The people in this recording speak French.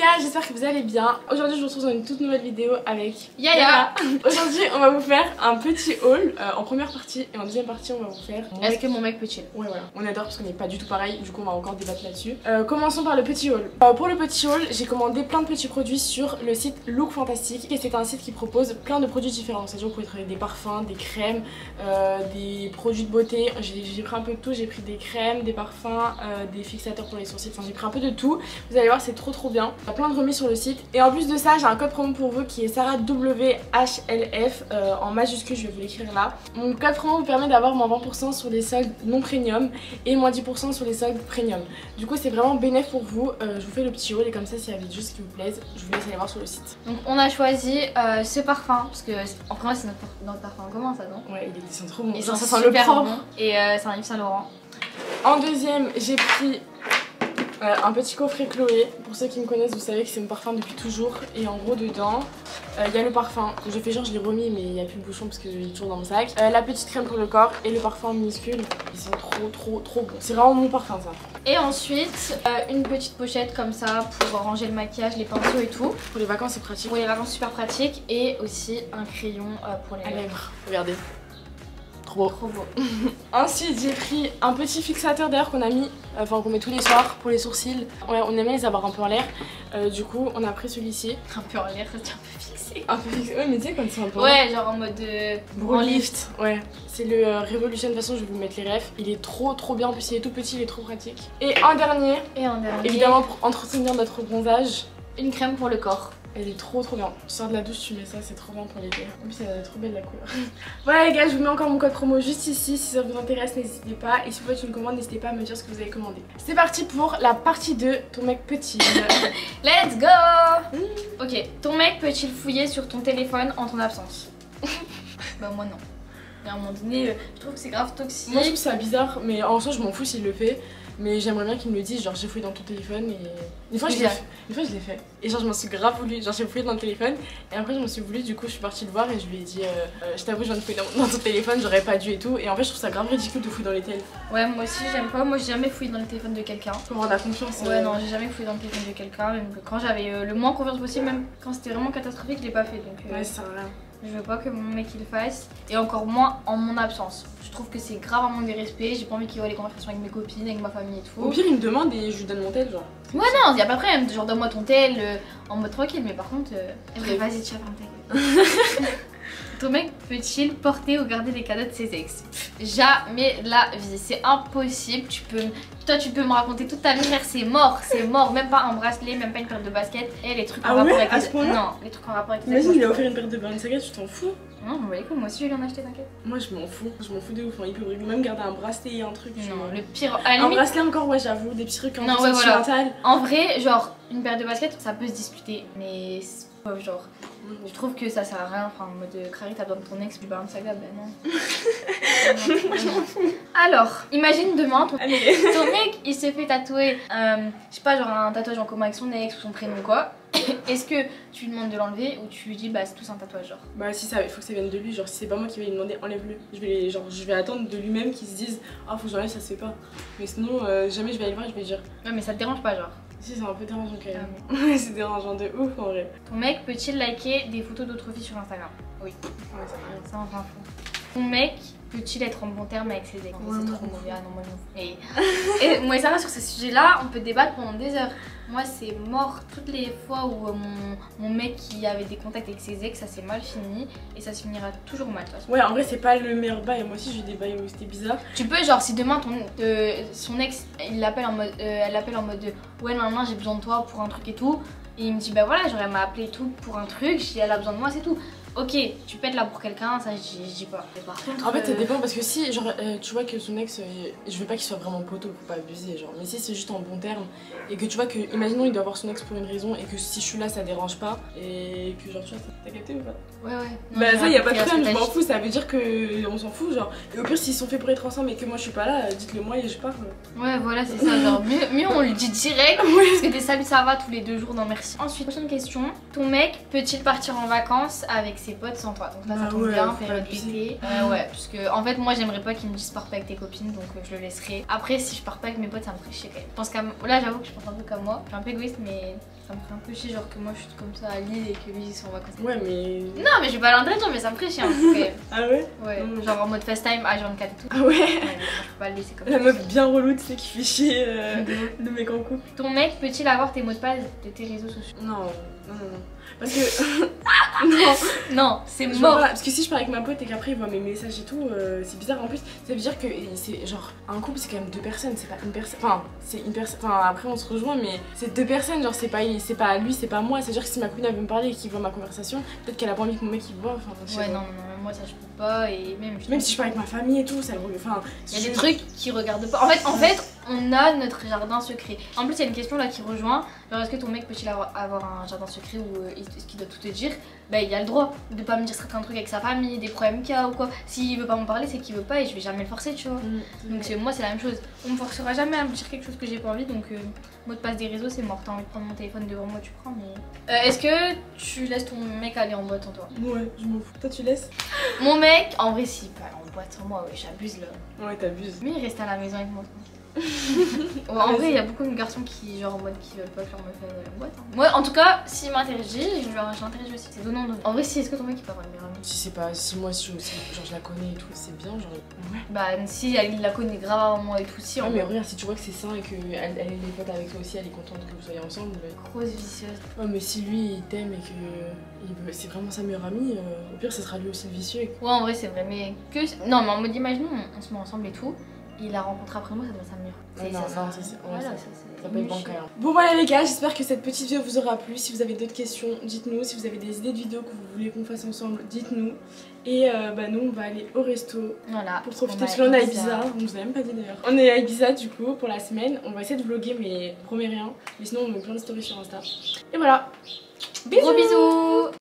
gars, j'espère que vous allez bien. Aujourd'hui je vous retrouve dans une toute nouvelle vidéo avec Yaya. Aujourd'hui on va vous faire un petit haul en première partie et en deuxième partie on va vous faire... Est-ce que mon mec peut chill? Ouais voilà, on adore parce qu'on n'est pas du tout pareil, du coup on va encore débattre là-dessus. Commençons par le petit haul. Pour le petit haul, j'ai commandé plein de petits produits sur le site Look Fantastic et c'est un site qui propose plein de produits différents. C'est-à-dire vous pouvez trouver des parfums, des crèmes, des produits de beauté. J'ai pris un peu de tout, j'ai pris des crèmes, des parfums, des fixateurs pour les sourcils, enfin j'ai pris un peu de tout. Vous allez voir, c'est trop bien. Il y a plein de remises sur le site. Et en plus de ça, j'ai un code promo pour vous qui est SarahWHLF en majuscule, je vais vous l'écrire là. Mon code promo vous permet d'avoir moins 20% sur les soldes non premium et moins 10% sur les soldes premium. Du coup, c'est vraiment bénéf pour vous. Je vous fais le petit haul et comme ça, s'il y a des choses qui vous plaisent, je vous laisse aller voir sur le site. Donc, on a choisi ce parfum parce que en premier, c'est notre parfum en commun, ça, non? Ouais, ils sont trop bons. Ils Genre, sont ça sent le super propre. bons. Et c'est un Yves Saint Laurent. En deuxième, j'ai pris un petit coffret Chloé. Pour ceux qui me connaissent, vous savez que c'est mon parfum depuis toujours. Et en gros, dedans, il y a le parfum. J'ai fait genre, je l'ai remis, mais il n'y a plus le bouchon parce que je l'ai toujours dans mon sac. La petite crème pour le corps et le parfum minuscule. Ils sont trop bons. C'est vraiment mon parfum, ça. Et ensuite, une petite pochette comme ça pour ranger le maquillage, les pinceaux et tout. Pour les vacances, c'est pratique. Pour les vacances, super pratique. Et aussi un crayon pour les lèvres. Regardez. Trop beau. Ensuite j'ai pris un petit fixateur d'ailleurs qu'on a mis, enfin qu'on met tous les soirs pour les sourcils. Ouais, on aimait les avoir un peu en l'air. Du coup on a pris celui-ci. Un peu en l'air, ça tient un peu fixé. Un peu fixé, ouais mais tu sais quand c'est un peu... Ouais, genre en mode... Brow lift. Ouais, c'est le Revolution, de toute façon je vais vous mettre les refs. Il est trop bien, en plus il est tout petit, il est trop pratique. Et en dernier, évidemment pour entretenir notre bronzage, une crème pour le corps. Elle est trop bien. Tu sors de la douche, tu mets ça, c'est trop bien pour l'été. En plus, elle est trop belle la couleur. Voilà les gars, je vous mets encore mon code promo juste ici. Si ça vous intéresse, n'hésitez pas. Et si vous faites une commande, n'hésitez pas à me dire ce que vous avez commandé. C'est parti pour la partie 2, ton mec petit. Let's go. Ok, ton mec peut-il fouiller sur ton téléphone en ton absence? Bah moi non. À un moment donné, je trouve que c'est grave toxique. Moi je trouve ça bizarre, mais en soi je m'en fous s'il le fait. Mais j'aimerais bien qu'il me le dise, genre j'ai fouillé dans ton téléphone et... Une fois je l'ai fait. Et genre je m'en suis grave voulu, genre j'ai fouillé dans le téléphone. Et après je m'en suis voulu, du coup je suis partie le voir et je lui ai dit je t'avoue je viens de fouiller dans ton téléphone, j'aurais pas dû et tout. Et en fait je trouve ça grave ridicule de fouiller dans les téléphones. Ouais moi aussi j'aime pas, moi j'ai jamais fouillé dans le téléphone de quelqu'un. Pour avoir de la confiance. Ouais non j'ai jamais fouillé dans le téléphone de quelqu'un, même que quand j'avais le moins confiance possible, même quand c'était vraiment catastrophique je l'ai pas fait donc... Ouais ça sert à rien. Je veux pas que mon mec il le fasse et encore moins en mon absence. Je trouve que c'est grave un manque de respect, j'ai pas envie qu'il voit les conversations avec mes copines, avec ma famille et tout. Au pire il me demande et je lui donne mon tel genre. Ouais non, y'a pas de problème, genre donne-moi ton tel en mode tranquille, mais par contre, vas-y tu vas fermer ta gueule. Ton mec peut-il porter ou garder les cadeaux de ses ex? Jamais la vie, c'est impossible. Toi tu peux me raconter toute ta vie, frère, c'est mort, même pas un bracelet, même pas une paire de baskets. Et les trucs en rapport avec les... Non, les trucs en rapport avec les ex. Imagine il lui a offert une paire de Balenciaga, tu t'en fous? Non, je m'en bats les couilles, moi aussi je vais lui en acheter, t'inquiète. Moi je m'en fous de ouf, il peut même garder un bracelet et un truc. Non, le pire, à la limite... limite... Un bracelet encore, ouais j'avoue, des petits trucs en non, ouais, voilà. En vrai, genre, une paire de baskets, ça peut se discuter, mais genre, je trouve que ça sert à rien, enfin en mode Crary t'as besoin de ton ex, tu barres un saga, ben non. Alors, imagine demain, ton mec il s'est fait tatouer, je sais pas, genre un tatouage en commun avec son ex ou son prénom ou quoi. Est-ce que tu lui demandes de l'enlever ou tu lui dis bah c'est tous un tatouage genre? Bah si ça, il faut que ça vienne de lui, genre si c'est pas moi qui vais lui demander enlève-le. Je vais attendre de lui-même qu'il se dise ah faut que j'enlève, ça se fait pas. Mais sinon jamais je vais aller le voir, je vais dire. Ouais mais ça te dérange pas genre? Si c'est un peu dérangeant quand même. Ouais c'est dérangeant de ouf en vrai. Ton mec peut-il liker des photos d'autres filles sur Instagram? Oui. Ouais ça on s'en fout. Ton mec peut-il être en bon terme avec ses ex? C'est trop mauvais, ah non moi non. Et moi et Sarah sur ce sujet là on peut débattre pendant des heures. Moi c'est mort toutes les fois où mon mec qui avait des contacts avec ses ex, ça s'est mal fini et ça se finira toujours mal de toute façon. Ouais en vrai c'est pas le meilleur bail, moi aussi j'ai eu des bails où c'était bizarre. Tu peux genre si demain son ex elle l'appelle en mode ouais non j'ai besoin de toi pour un truc et tout. Et il me dit bah voilà j'aurais m'a appelé et tout pour un truc, si elle a besoin de moi c'est tout. Ok, tu peux être là pour quelqu'un, ça je dis pas. Mais par contre, en fait ça dépend parce que si genre tu vois que son ex, je veux pas qu'il soit vraiment poteau pour pas abuser genre, mais si c'est juste en bon terme et que tu vois que imaginons il doit avoir son ex pour une raison et que si je suis là ça dérange pas et que genre tu vois t'as capté ou pas? Ouais. Non, bah ça y a pas de problème, je m'en fous, ça veut dire que on s'en fout genre. Et au pire s'ils sont faits pour être ensemble et que moi je suis pas là, dites-le moi et je parle. Ouais voilà c'est ça, genre mieux on le dit direct parce que des salut ça va tous les 2 jours, non merci. Ensuite prochaine question, ton mec peut-il partir en vacances avec ses potes sans toi. Donc là, ça Ah tombe ouais, bien, faut période abuser. d'été. Ouais, parce que en fait, moi, j'aimerais pas qu'ils me disent pars pas avec tes copines, donc je le laisserai. Après, si je pars pas avec mes potes, ça me ferait chier quand même. Je pense qu'à là, j'avoue que je pense un peu comme moi. Je suis un peu égoïste, mais ça me ferait un peu chier, genre que moi, je suis comme ça à Lille et que lui, ils sont en vacances. Ouais, mais. Non, mais je vais pas l'interdire, mais ça me ferait chier un peu quand même. Ah ouais? Ouais, Mm. genre en mode FaceTime H24 et tout. Ah ouais? Ouais, mais je peux pas le laisser comme ça. La meuf bien relou, tu sais, qui fait chier le mec en couple. Ton mec peut-il avoir tes mots de passe de tes réseaux sociaux? Non, non, non, non. Parce que. non! Non, c'est Je mort. vois pas, parce que si je pars avec ma pote et qu'après il voit mes messages et tout, c'est bizarre. En plus, ça veut dire que c'est genre un couple, c'est quand même deux personnes, c'est pas une personne. Enfin, c'est une personne. Enfin, après on se rejoint, mais c'est deux personnes. Genre, c'est pas lui, c'est pas moi. C'est-à-dire que si ma copine elle veut me parler et qu'il voit ma conversation, peut-être qu'elle a pas envie que mon mec il voit. Enfin, je sais Ouais, pas. non, moi ça je peux pas. Et Même si je pars avec ma famille et tout, ça le. Enfin, il y a des trucs qui regardent pas. En fait, on a notre jardin secret. En plus, il y a une question là qui rejoint. Genre, est-ce que ton mec peut-il avoir un jardin secret ou est-ce qu'il doit tout te dire? Bah, il a le droit de pas me dire certains trucs avec sa famille, des problèmes qu'il y a ou quoi. S'il veut pas m'en parler, c'est qu'il veut pas et je vais jamais le forcer, tu vois. Donc, moi, c'est la même chose. On me forcera jamais à me dire quelque chose que j'ai pas envie. Donc, mot de passe des réseaux, c'est mort. T'as envie de prendre mon téléphone devant moi, tu prends. Mais est-ce que tu laisses ton mec aller en boîte sans toi? Ouais, je m'en fous. Toi, tu laisses? Mon mec, en vrai, s'il peut aller en boîte sans moi, ouais, j'abuse là. Ouais, t'abuses. Mais il reste à la maison avec moi. Ouais, en vrai, il y a beaucoup de garçons qui, genre en mode, qui veulent pas que leur meuf aille en boîte. Hein. Moi, en tout cas, s'il m'interagit, je l'interagis aussi. C'est donnant. En vrai, si, est-ce que ton mec il peut avoir une meilleure amie? Si c'est pas. Si moi, si genre, je la connais et tout, c'est bien, genre. Ouais. Bah, si il la connaît grave avant moi et tout, si. Ouais, En mais vrai. regarde, si tu vois que c'est sain et qu'elle est pote avec toi aussi, elle est contente que vous soyez ensemble. Grosse vicieuse. Ouais, mais si lui il t'aime et que c'est vraiment sa meilleure amie, au pire, ce sera lui aussi le vicieux. Ouais, en vrai, c'est vrai, mais que. Non, mais en mode, imaginons, on se met ensemble et tout. Il la rencontre après moi, ça doit être sa meilleure. Non, ça c'est. Voilà, ça peut être bancal. hein. Bon voilà les gars, j'espère que cette petite vidéo vous aura plu. Si vous avez d'autres questions, dites-nous. Si vous avez des idées de vidéos que vous voulez qu'on fasse ensemble, dites-nous. Et bah nous on va aller au resto Voilà. pour profiter parce qu'on est à Ibiza. On vous a même pas dit d'ailleurs. On est à Ibiza du coup pour la semaine. On va essayer de vlogger mais promets rien. Mais sinon on met plein de stories sur Insta. Et voilà. Bisous. Gros bisous.